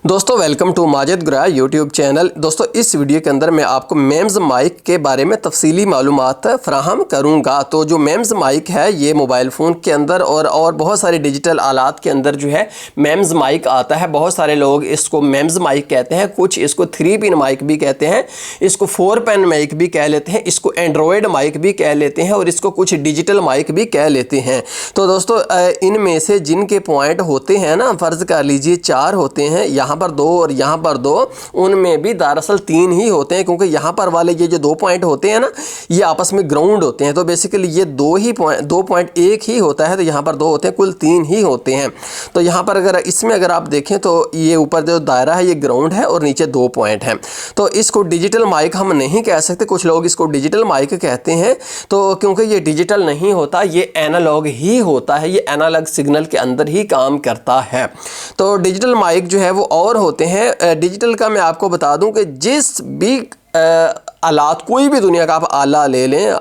दोस्तों welcome to Majid गुरा YouTube channel. दोस्तों इस वीडियो के अंदर मैं आपको मेम्स माइक के बारे में तफसीली मालूमात फ़राहम करूंगा। तो जो मेम्स माइक है ये मोबाइल फ़ोन के अंदर और बहुत सारे डिजिटल आलात के अंदर जो है मेम्स माइक आता है। बहुत सारे लोग इसको मेम्स माइक कहते हैं, कुछ इसको 3 पिन माइक भी कहते हैं, इसको 4 पिन माइक भी कह लेते हैं, इसको एंड्रॉयड माइक भी कह लेते हैं और इसको कुछ डिजिटल माइक भी कह लेते हैं। तो दोस्तों इनमें से जिनके पॉइंट होते हैं ना, फ़र्ज़ कर लीजिए 4 होते हैं, यहाँ पर 2 और यहाँ पर 2, उनमें भी दरअसल 3 ही होते हैं, क्योंकि यहाँ पर वाले ये जो 2 पॉइंट होते हैं ना, ये आपस में ग्राउंड होते हैं। तो बेसिकली ये 2 पॉइंट एक ही होता है, तो यहाँ पर 2 होते हैं, कुल 3 ही होते हैं। तो यहाँ पर अगर आप देखें तो ये ऊपर जो दायरा है ये ग्राउंड है और नीचे 2 पॉइंट हैं। तो इसको डिजिटल माइक हम नहीं कह सकते, कुछ लोग इसको डिजिटल माइक कहते हैं। तो क्योंकि ये डिजिटल नहीं होता, ये एनालॉग ही होता है, ये एनालॉग सिग्नल के अंदर ही काम करता है। तो डिजिटल माइक जो है वो और होते हैं। डिजिटल का मैं आपको बता दूं कि जिस भी आलात, कोई भी दुनिया का आप आला ले लें,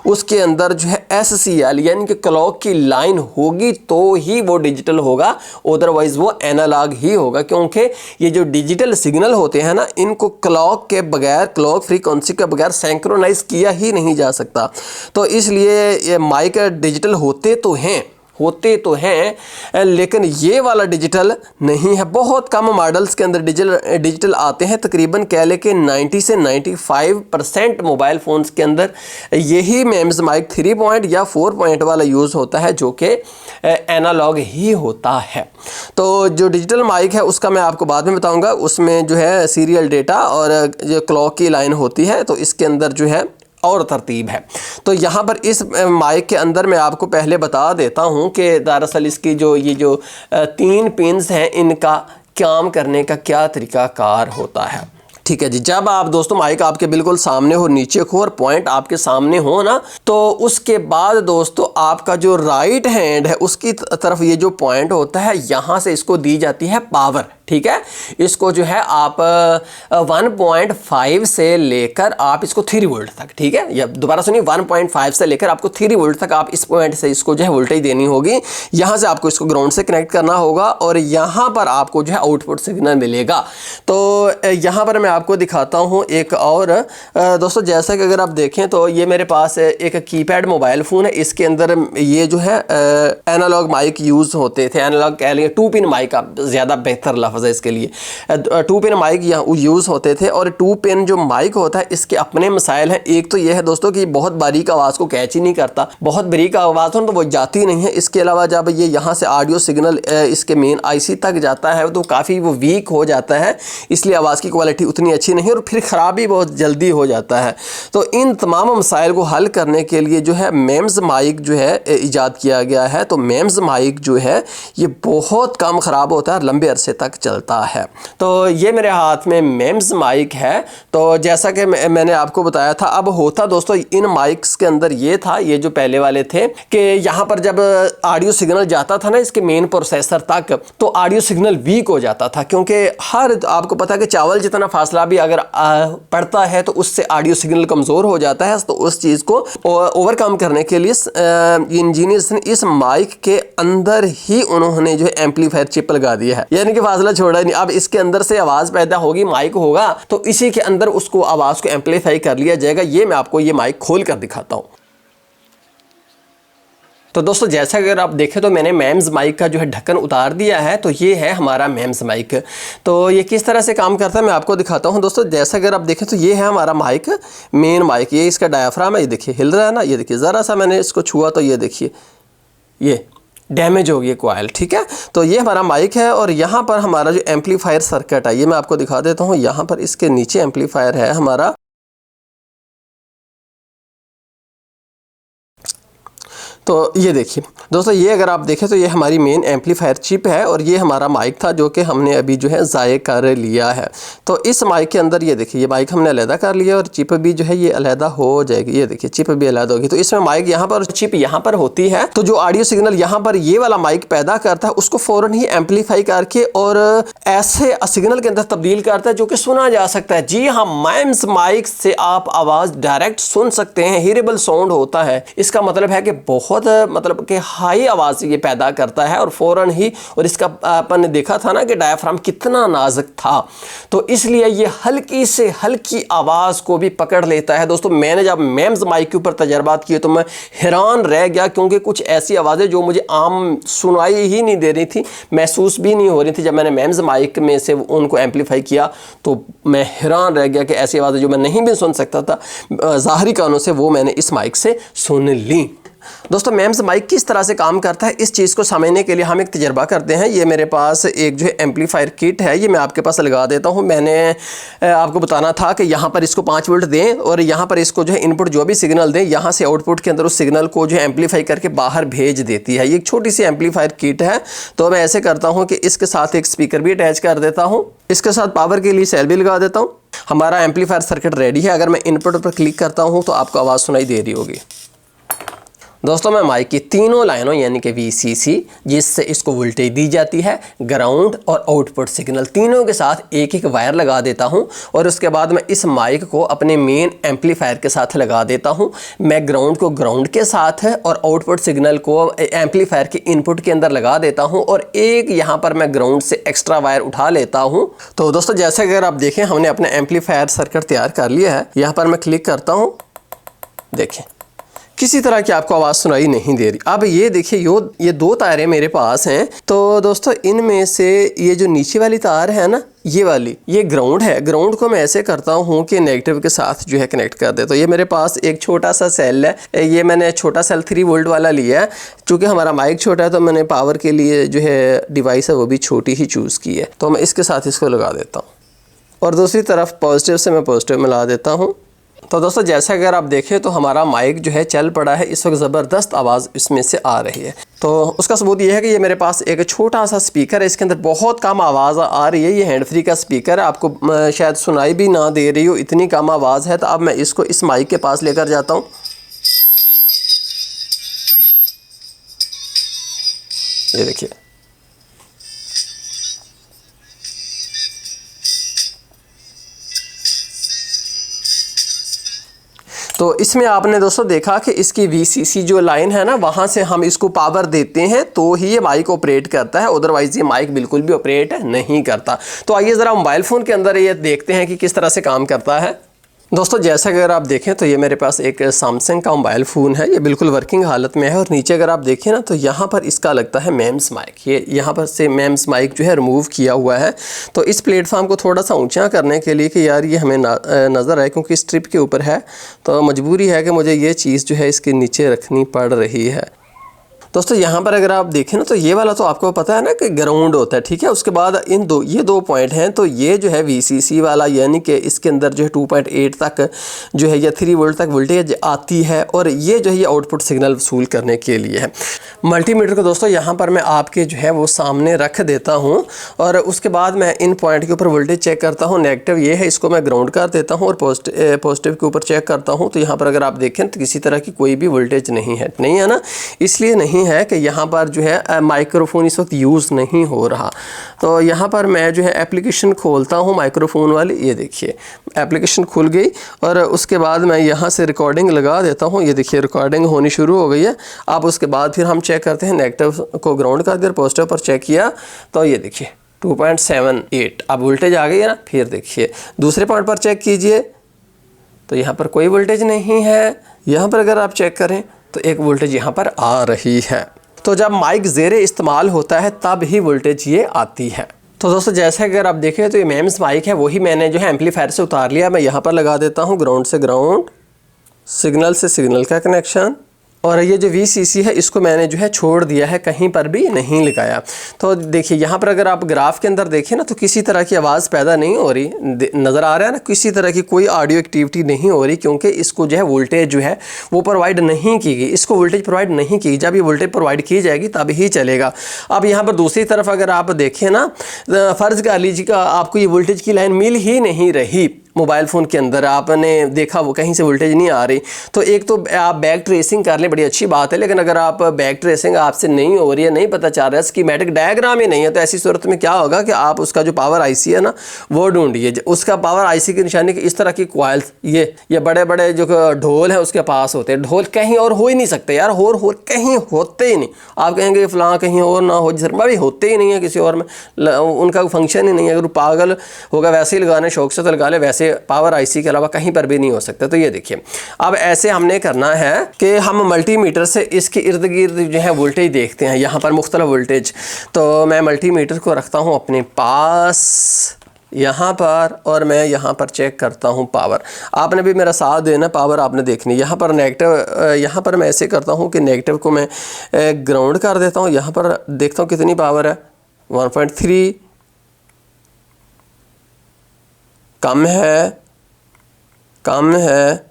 उसके अंदर जो है SCL यानी कि क्लॉक की लाइन होगी तो ही वो डिजिटल होगा, अदरवाइज़ वो एनालॉग ही होगा। क्योंकि ये जो डिजिटल सिग्नल होते हैं ना, इनको क्लॉक के बगैर, क्लॉक फ्रीक्वेंसी के बगैर सिंक्रोनाइज किया ही नहीं जा सकता। तो इसलिए ये माइक डिजिटल होते तो हैं, लेकिन ये वाला डिजिटल नहीं है। बहुत कम मॉडल्स के अंदर डिजिटल आते हैं। तकरीबन कह लें कि 90 से 95% मोबाइल फ़ोन्स के अंदर यही मेम्स माइक 3 पॉइंट या 4 पॉइंट वाला यूज़ होता है, जो कि एनालॉग ही होता है। तो जो डिजिटल माइक है उसका मैं आपको बाद में बताऊँगा। उसमें जो है सीरियल डेटा और जो क्लॉक की लाइन होती है, तो इसके अंदर जो है और तरतीब है। तो यहाँ पर इस माइक के अंदर मैं आपको पहले बता देता हूँ कि दरअसल इसकी जो 3 पिन्स हैं, इनका काम करने का क्या तरीक़ाकार होता है। ठीक है जी। जब आप दोस्तों माइक आपके बिल्कुल सामने हो, नीचे हो और पॉइंट आपके सामने हो ना, तो उसके बाद दोस्तों आपका जो राइट हैंड है उसकी तरफ ये जो पॉइंट होता है, यहाँ से इसको दी जाती है पावर। ठीक है, इसको जो है आप 1.5 से लेकर आप इसको 3 वोल्ट तक, ठीक है, या दोबारा सुनिए, 1.5 से लेकर आपको 3 वोल्ट तक आप इस पॉइंट से इसको जो है वोल्टेज देनी होगी। यहाँ से आपको इसको ग्राउंड से कनेक्ट करना होगा और यहाँ पर आपको जो है आउटपुट सिग्नल मिलेगा। तो यहाँ पर मैं आपको दिखाता हूँ एक और दोस्तों, जैसा कि अगर आप देखें तो ये मेरे पास एक कीपैड मोबाइल फ़ोन है। इसके अंदर ये जो है एनालॉग माइक यूज़ होते थे, एनालॉग कह लेंगे, 2 पिन माइक आप ज़्यादा बेहतर लफ्ज़ है इसके लिए। 2 पिन माइक यहाँ यूज़ होते थे और 2 पिन जो माइक होता है इसके अपने मसाइल हैं। एक तो यह है दोस्तों कि बहुत बारीक आवाज़ को कैच ही नहीं करता, बहुत बारीक आवाज़ हो तो वो जाती नहीं है। इसके अलावा जब ये यहाँ से ऑडियो सिग्नल इसके मेन IC तक जाता है तो काफ़ी वो वीक हो जाता है, इसलिए आवाज़ की क्वालिटी उतनी अच्छी नहीं और फिर ख़राब भी बहुत जल्दी हो जाता है। तो इन तमाम मसाइल को हल करने के लिए जो है मेम्स माइक जो है ईजाद किया गया है। तो मेम्स माइक जो है ये बहुत कम ख़राब होता है और लंबे अरसे तक चलता है। तो ये मेरे हाथ में मेम्स माइक है। तो जैसा कि मैंने आपको बताया था, अब होता दोस्तों इन माइक्स के अंदर ये था, ये जो पहले वाले थे, कि यहाँ पर जब ऑडियो सिग्नल जाता था ना इसके मेन प्रोसेसर तक, तो ऑडियो सिग्नल वीक हो जाता था। क्योंकि आपको पता है कि चावल जितना फासला भी अगर पड़ता है तो उससे ऑडियो सिग्नल कमज़ोर हो जाता है। तो उस चीज़ को ओवरकम करने के लिए इंजीनियर्स ने इस माइक के अंदर ही उन्होंने जो है एम्पलीफायर चिप लगा दिया है, यानी कि फासला छोड़ा नहीं। अब इसके अंदर से आवाज़ पैदा होगी, माइक होगा, तो इसी के अंदर उसको आवाज़ को एम्पलीफाई कर लिया जाएगा। ये मैं आपको ये माइक खोल कर दिखाता हूँ। तो दोस्तों जैसा अगर आप देखें तो मैंने मेम्स माइक का जो है ढक्कन उतार दिया है। तो ये है हमारा मेम्स माइक। तो ये किस तरह से काम करता है मैं आपको दिखाता हूँ दोस्तों। जैसा अगर आप देखें तो ये है हमारा माइक, मेन माइक, ये इसका डायाफ्राम है, ये देखिए हिल रहा है ना, ये देखिए ज़रा सा मैंने इसको छुआ तो ये देखिए ये डैमेज हो गई कॉइल। ठीक है, तो ये हमारा माइक है और यहाँ पर हमारा जो एम्पलीफायर सर्किट है ये मैं आपको दिखा देता हूँ। यहाँ पर इसके नीचे एम्पलीफायर है हमारा। तो ये देखिए दोस्तों, ये अगर आप देखें तो ये हमारी मेन एम्पलीफायर चिप है और ये हमारा माइक था जो कि हमने अभी जो है ज़ाये कर लिया है। तो इस माइक के अंदर ये देखिए, ये माइक हमने अलहदा कर लिया और चिप भी जो है ये अलहदा हो जाएगी। ये देखिए चिप भी अलहदा होगी। तो इसमें माइक यहाँ पर, चिप यहाँ पर होती है। तो जो ऑडियो सिग्नल यहाँ पर ये वाला माइक पैदा करता है उसको फ़ौरन ही एम्पलीफाई करके और ऐसे सिग्नल के अंदर तब्दील करता है जो कि सुना जा सकता है। जी हाँ, मेम्स माइक से आप आवाज़ डायरेक्ट सुन सकते हैं, हियरेबल साउंड होता है। इसका मतलब है कि बहुत बहुत मतलब कि हाई आवाज़ ये पैदा करता है और फ़ौरन ही, और इसका अपन ने देखा था ना कि डायाफ्राम कितना नाजुक था, तो इसलिए ये हल्की से हल्की आवाज़ को भी पकड़ लेता है। दोस्तों मैंने जब मेम्स माइक के ऊपर तजर्बात किए तो मैं हैरान रह गया, क्योंकि कुछ ऐसी आवाज़ें जो मुझे आम सुनाई ही नहीं दे रही थी, महसूस भी नहीं हो रही थी। जब मैंने मेम्स माइक में से उनको एम्पलीफाई किया तो मैं हैरान रह गया कि ऐसी आवाज़ें जो मैं नहीं भी सुन सकता था ज़ाहरी कानों से, वो मैंने इस माइक से सुन ली। दोस्तों मेम्स माइक किस तरह से काम करता है, इस चीज़ को समझने के लिए हम एक तजर्बा करते हैं। ये मेरे पास एक जो है एम्पलीफायर किट है, ये मैं आपके पास लगा देता हूँ। मैंने आपको बताना था कि यहाँ पर इसको 5 वोल्ट दें और यहाँ पर इसको जो है इनपुट जो भी सिग्नल दें, यहाँ से आउटपुट के अंदर उस सिग्नल को जो है एम्पलीफाई करके बाहर भेज देती है। ये एक छोटी सी एम्पलीफायर किट है। तो मैं ऐसे करता हूँ कि इसके साथ एक स्पीकर भी अटैच कर देता हूँ, इसके साथ पावर के लिए सेल भी लगा देता हूँ। हमारा एम्पलीफायर सर्किट रेडी है। अगर मैं इनपुट पर क्लिक करता हूँ तो आपको आवाज़ सुनाई दे रही होगी। दोस्तों मैं माइक की तीनों लाइनों यानी कि VCC, जिससे इसको वोल्टेज दी जाती है, ग्राउंड और आउटपुट सिग्नल, तीनों के साथ एक एक वायर लगा देता हूं और उसके बाद मैं इस माइक को अपने मेन एम्पलीफायर के साथ लगा देता हूं। मैं ग्राउंड को ग्राउंड के साथ है और आउटपुट सिग्नल को एम्पलीफायर के इनपुट के अंदर लगा देता हूँ और एक यहाँ पर मैं ग्राउंड से एक्स्ट्रा वायर उठा लेता हूँ। तो दोस्तों जैसे अगर आप देखें हमने अपना एम्पलीफायर सर्किट तैयार कर लिया है। यहाँ पर मैं क्लिक करता हूँ, देखें किसी तरह की आपको आवाज़ सुनाई नहीं दे रही। अब ये देखिए ये 2 तारें मेरे पास हैं। तो दोस्तों इनमें से ये जो नीचे वाली तार है ना, ये वाली, ये ग्राउंड है। ग्राउंड को मैं ऐसे करता हूँ कि नेगेटिव के साथ जो है कनेक्ट कर दे। तो ये मेरे पास एक छोटा सा सेल है, ये मैंने छोटा सेल 3 वोल्ट वाला लिया है। चूँकि हमारा माइक छोटा है तो मैंने पावर के लिए जो है डिवाइस है वो भी छोटी ही चूज़ की है। तो मैं इसके साथ इसको लगा देता हूँ और दूसरी तरफ पॉजिटिव से मैं पॉजिटिव मिला देता हूँ। तो दोस्तों जैसे अगर आप देखें तो हमारा माइक जो है चल पड़ा है, इस वक्त ज़बरदस्त आवाज़ इसमें से आ रही है। तो उसका सबूत ये है कि ये मेरे पास एक छोटा सा स्पीकर है, इसके अंदर बहुत कम आवाज़ आ रही है। ये हैंड फ्री का स्पीकर है, आपको शायद सुनाई भी ना दे रही हो, इतनी कम आवाज़ है। तो अब मैं इसको इस माइक के पास लेकर जाता हूँ, ये देखिए। तो इसमें आपने दोस्तों देखा कि इसकी VCC जो लाइन है ना, वहाँ से हम इसको पावर देते हैं तो ही ये माइक ऑपरेट करता है, अदरवाइज़ ये माइक बिल्कुल भी ऑपरेट नहीं करता। तो आइए ज़रा मोबाइल फ़ोन के अंदर ये देखते हैं कि किस तरह से काम करता है। दोस्तों जैसा अगर आप देखें तो ये मेरे पास एक सैमसंग का मोबाइल फ़ोन है, ये बिल्कुल वर्किंग हालत में है। और नीचे अगर आप देखें ना तो यहाँ पर इसका लगता है मेम्स माइक, ये यहाँ पर से मेम्स माइक जो है रिमूव किया हुआ है। तो इस प्लेटफॉर्म को थोड़ा सा ऊंचा करने के लिए कि यार ये हमें नज़र आए, क्योंकि स्ट्रिप के ऊपर है तो मजबूरी है कि मुझे ये चीज़ जो है इसके नीचे रखनी पड़ रही है। दोस्तों यहाँ पर अगर आप देखें ना तो ये वाला तो आपको पता है ना कि ग्राउंड होता है, ठीक है। उसके बाद ये दो पॉइंट हैं, तो ये जो है VCC वाला यानी कि इसके अंदर जो है 2.8 तक जो है या 3 वोल्ट तक वोल्टेज आती है और ये जो है ये आउटपुट सिग्नल वसूल करने के लिए है। मल्टीमीटर को दोस्तों यहाँ पर मैं आपके जो है वो सामने रख देता हूँ और उसके बाद मैं इन पॉइंट के ऊपर वोल्टेज चेक करता हूँ। नेगेटिव ये है, इसको मैं ग्राउंड कर देता हूँ और पॉजिटिव के ऊपर चेक करता हूँ। तो यहाँ पर अगर आप देखें तो किसी तरह की कोई भी वोल्टेज नहीं है ना, इसलिए नहीं है कि यहाँ पर जो है माइक्रोफोन इस वक्त यूज़ नहीं हो रहा। तो यहाँ पर मैं जो है एप्लीकेशन खोलता हूँ माइक्रोफोन वाली, ये देखिए एप्लीकेशन खुल गई और उसके बाद मैं यहाँ से रिकॉर्डिंग लगा देता हूँ। ये देखिए रिकॉर्डिंग होनी शुरू हो गई है। अब उसके बाद फिर हम चेक करते हैं, नेगेटिव को ग्राउंड कर दिया, पॉजिटिव पर चेक किया तो ये देखिए 2.78 अब वोल्टेज आ गई है ना। फिर देखिए दूसरे पॉइंट पर चेक कीजिए तो यहाँ पर कोई वोल्टेज नहीं है। यहाँ पर अगर आप चेक करें तो एक वोल्टेज यहाँ पर आ रही है। तो जब माइक ज़ेरे इस्तेमाल होता है तब ही वोल्टेज ये आती है। तो दोस्तों जैसे अगर आप देखें तो ये मेम्स माइक है, वही मैंने जो है एम्पलीफायर से उतार लिया। मैं यहाँ पर लगा देता हूँ ग्राउंड से ग्राउंड, सिग्नल से सिग्नल का कनेक्शन, और ये जो VCC है इसको मैंने जो है छोड़ दिया है, कहीं पर भी नहीं लगाया। तो देखिए यहाँ पर अगर आप ग्राफ के अंदर देखें ना तो किसी तरह की आवाज़ पैदा नहीं हो रही, नज़र आ रहा है ना, किसी तरह की कोई ऑडियो एक्टिविटी नहीं हो रही, क्योंकि इसको जो है वोल्टेज जो है वो प्रोवाइड नहीं की गई, इसको वोल्टेज प्रोवाइड नहीं की। जब ये वोल्टेज प्रोवाइड की जाएगी तब ही चलेगा। अब यहाँ पर दूसरी तरफ अगर आप देखें ना, फ़र्ज़ कर लीजिए आपको ये वोल्टेज की लाइन मिल ही नहीं रही मोबाइल फ़ोन के अंदर आपने देखा वो कहीं से वोल्टेज नहीं आ रही, तो एक तो आप बैक ट्रेसिंग कर लें, बड़ी अच्छी बात है। लेकिन अगर आप बैक ट्रेसिंग आपसे नहीं हो रही है, नहीं पता चल रहा है, स्कीमेटिक डायग्राम ही नहीं है, तो ऐसी सूरत में क्या होगा कि आप उसका जो पावर आईसी है ना वो ढूंढिए। उसका पावर आईसी की निशानी इस तरह की कॉइल्स, ये बड़े बड़े जो ढोल हैं उसके पास होते हैं। ढोल कहीं और हो ही नहीं सकते यार, और कहीं होते ही नहीं। आप कहेंगे फलां कहीं और ना हो, सर भाई होते ही नहीं है किसी और में, उनका फंक्शन ही नहीं है। अगर पागल होगा वैसे ही लगाने, शौक से तो लगा ले, वैसे पावर आईसी के अलावा कहीं पर भी नहीं हो सकता। तो ये देखिए, अब ऐसे हमने करना है कि हम मल्टीमीटर से इसके इर्द गिर्द जो है वोल्टेज देखते हैं, यहाँ पर मुख्तलिफ वोल्टेज। तो मैं मल्टीमीटर को रखता हूँ अपने पास यहाँ पर, और मैं यहाँ पर चेक करता हूँ पावर। आपने भी मेरा साथ देना, पावर आपने देखनी। यहाँ पर नेगेटिव, यहाँ पर मैं ऐसे करता हूँ कि नेगेटिव को मैं ग्राउंड कर देता हूँ। यहाँ पर देखता हूँ कितनी पावर है, 1.3 कम है।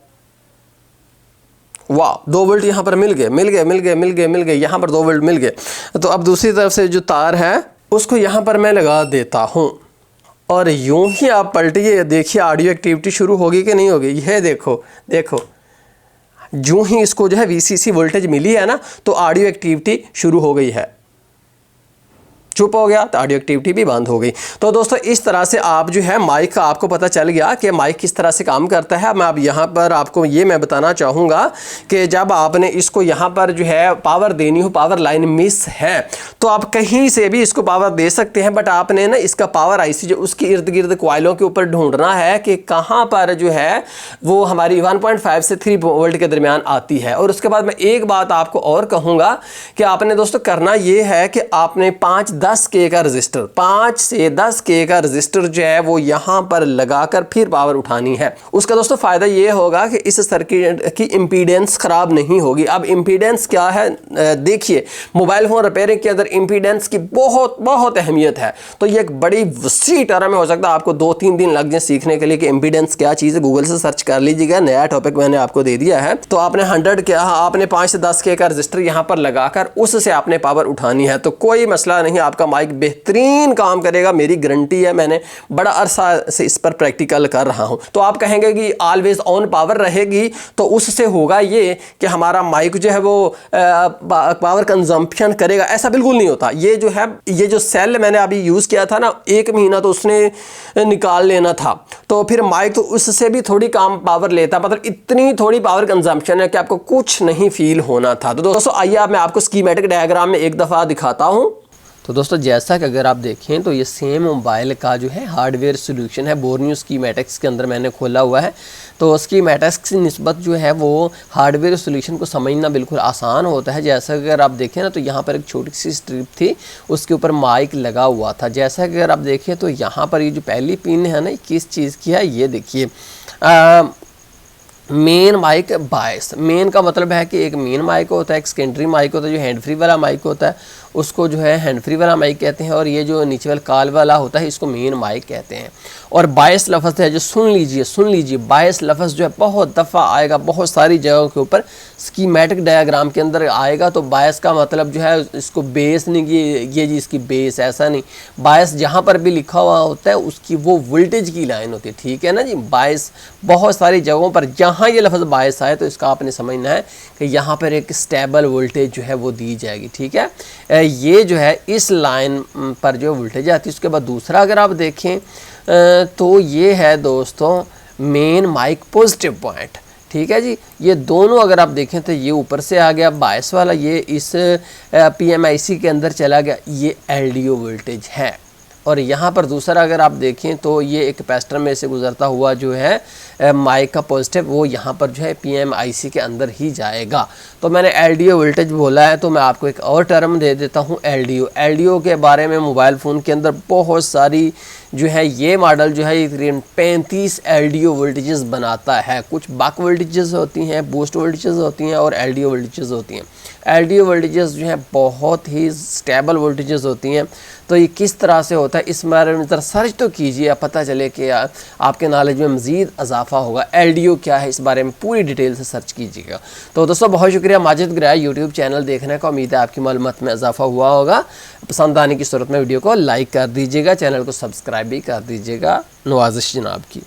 वाह, 2 वोल्ट यहाँ पर मिल गए, यहाँ पर 2 वोल्ट मिल गए। तो अब दूसरी तरफ से जो तार है उसको यहाँ पर मैं लगा देता हूँ, और यूं ही आप पलटिए, देखिए ऑडियो एक्टिविटी शुरू होगी कि नहीं होगी। यह देखो जो ही इसको जो है वीसीसी वोल्टेज मिली है ना, तो ऑडियो एक्टिविटी शुरू हो गई है। चुप हो गया तो ऑडियो एक्टिविटी भी बंद हो गई। तो दोस्तों इस तरह से आप जो है माइक का आपको पता चल गया कि माइक किस तरह से काम करता है। मैं अब यहाँ पर आपको ये मैं बताना चाहूँगा कि जब आपने इसको यहाँ पर जो है पावर देनी हो, पावर लाइन मिस है, तो आप कहीं से भी इसको पावर दे सकते हैं, बट आपने ना इसका पावर आईसी जो उसके इर्द गिर्द कॉइलों के ऊपर ढूंढना है कि कहाँ पर जो है वो हमारी 1.5 से 3 वोल्ट के दरमियान आती है। और उसके बाद मैं एक बात आपको और कहूँगा कि आपने दोस्तों करना ये है कि आपने 5-10 के का रजिस्टर, 5 से 10 के का रजिस्टर जो है वो यहाँ पर लगाकर फिर पावर उठानी है। उसका दोस्तों फ़ायदा ये होगा कि इस सर्किट की इम्पीडेंस ख़राब नहीं होगी। अब इम्पीडेंस क्या है, देखिए मोबाइल फ़ोन रिपेयरिंग के अंदर इम्पीडेंस की बहुत अहमियत है। तो ये एक बड़ी वसी टर्म हो सकता है, आपको 2-3 दिन लग जाए सीखने के लिए कि इम्पीडेंस क्या चीज़ है। गूगल से सर्च कर लीजिएगा, नया टॉपिक मैंने आपको दे दिया है। तो आपने 100 के, आपने 5 से 10 के का रजिस्टर यहाँ पर लगाकर उससे आपने पावर उठानी है। तो कोई मसला नहीं, आपका माइक बेहतरीन काम करेगा, मेरी गारंटी है। मैंने बड़ा अरसा से इस पर प्रैक्टिकल कर रहा हूं। तो आप कहेंगे कि ऑलवेज ऑन पावर रहेगी, तो उससे होगा ये कि हमारा माइक जो है वो पावर कंजम्पशन करेगा। ऐसा बिल्कुल नहीं होता। ये जो है, ये जो सेल मैंने अभी यूज़ किया था ना, 1 महीना तो उसने निकाल लेना था, तो फिर माइक तो उससे भी थोड़ी कम पावर लेता, मतलब इतनी थोड़ी पावर कंजम्पशन है कि आपको कुछ नहीं फील होना था। तो दोस्तों आइए अब मैं आपको स्कीमेटिक डायग्राम में एक दफ़ा दिखाता हूँ। तो दोस्तों जैसा कि अगर आप देखें तो ये सेम मोबाइल का जो है हार्डवेयर सॉल्यूशन है, बोर्नियो स्कीमेटिक्स के अंदर मैंने खोला हुआ है। तो स्कीमेटिक्स की निस्बत जो है वो हार्डवेयर सॉल्यूशन को समझना बिल्कुल आसान होता है। जैसा कि अगर आप देखें ना, तो यहाँ पर एक छोटी सी स्ट्रिप थी, उसके ऊपर माइक लगा हुआ था। जैसा कि अगर आप देखें तो यहाँ पर ये जो पहली पिन है ना, किस चीज़ की है ये देखिए, मेन माइक बायस। मेन का मतलब है कि एक मेन माइक होता है, एक सेकेंडरी माइक होता है, जो हैंड फ्री वाला माइक होता है उसको जो है हैंड फ्री वाला माइक कहते हैं, और ये जो नीचे वाला कॉल वाला होता है इसको मेन माइक कहते हैं। और बायस लफ्ज़ है जो सुन लीजिए, बायस लफ्ज़ जो है बहुत दफ़ा आएगा, बहुत सारी जगहों के ऊपर स्कीमेटिक डायग्राम के अंदर आएगा। तो बायस का मतलब जो है इसको बेस नहीं कि ये जी इसकी बेस, ऐसा नहीं। बायस जहाँ पर भी लिखा हुआ होता है उसकी वो वोल्टेज की लाइन होती है, ठीक है ना जी। बायस बहुत सारी जगहों पर जहाँ ये लफ्ज़ बायस आए तो इसका आपने समझना है कि यहाँ पर एक स्टेबल वोल्टेज जो है वो दी जाएगी, ठीक है। ये जो है इस लाइन पर जो वोल्टेज आती है। उसके बाद दूसरा अगर आप देखें तो ये है दोस्तों मेन माइक पॉजिटिव पॉइंट, ठीक है जी। ये दोनों अगर आप देखें तो ये ऊपर से आ गया बायस वाला, ये इस PMIC के अंदर चला गया, ये LDO वोल्टेज है। और यहाँ पर दूसरा अगर आप देखें तो ये एक कैपेसिटर में से गुजरता हुआ जो है माइक का पॉजिटिव, वो यहाँ पर जो है PMIC के अंदर ही जाएगा। तो मैंने LDO वोल्टेज बोला है, तो मैं आपको एक और टर्म दे देता हूँ LDO के बारे में। मोबाइल फ़ोन के अंदर बहुत सारी जो है ये मॉडल जो है तकरीबन 35 LDO वोल्टेजेस बनाता है। कुछ बक वोल्टेजेस होती हैं, बूस्ट वोल्टेजेस होती हैं, और LDO वोल्टेजेस होती हैं। LDO वोल्टेजेस जो है बहुत ही स्टेबल वोल्टेजेस होती हैं। तो ये किस तरह से होता है इस बारे में ज़रा सर्च तो कीजिए, पता चले कि आपके नॉलेज में मज़ीद इजाफा होगा। LDO क्या है इस बारे में पूरी डिटेल से सर्च कीजिएगा। तो दोस्तों बहुत शुक्रिया माजिद ग्राया यूट्यूब चैनल देखने का। उम्मीद है आपकी मालूमात में इजाफा हुआ होगा। पसंद आने की सूरत में वीडियो को लाइक कर दीजिएगा, चैनल को सब्सक्राइब भी कर दीजिएगा। नवाजिश जनाब की।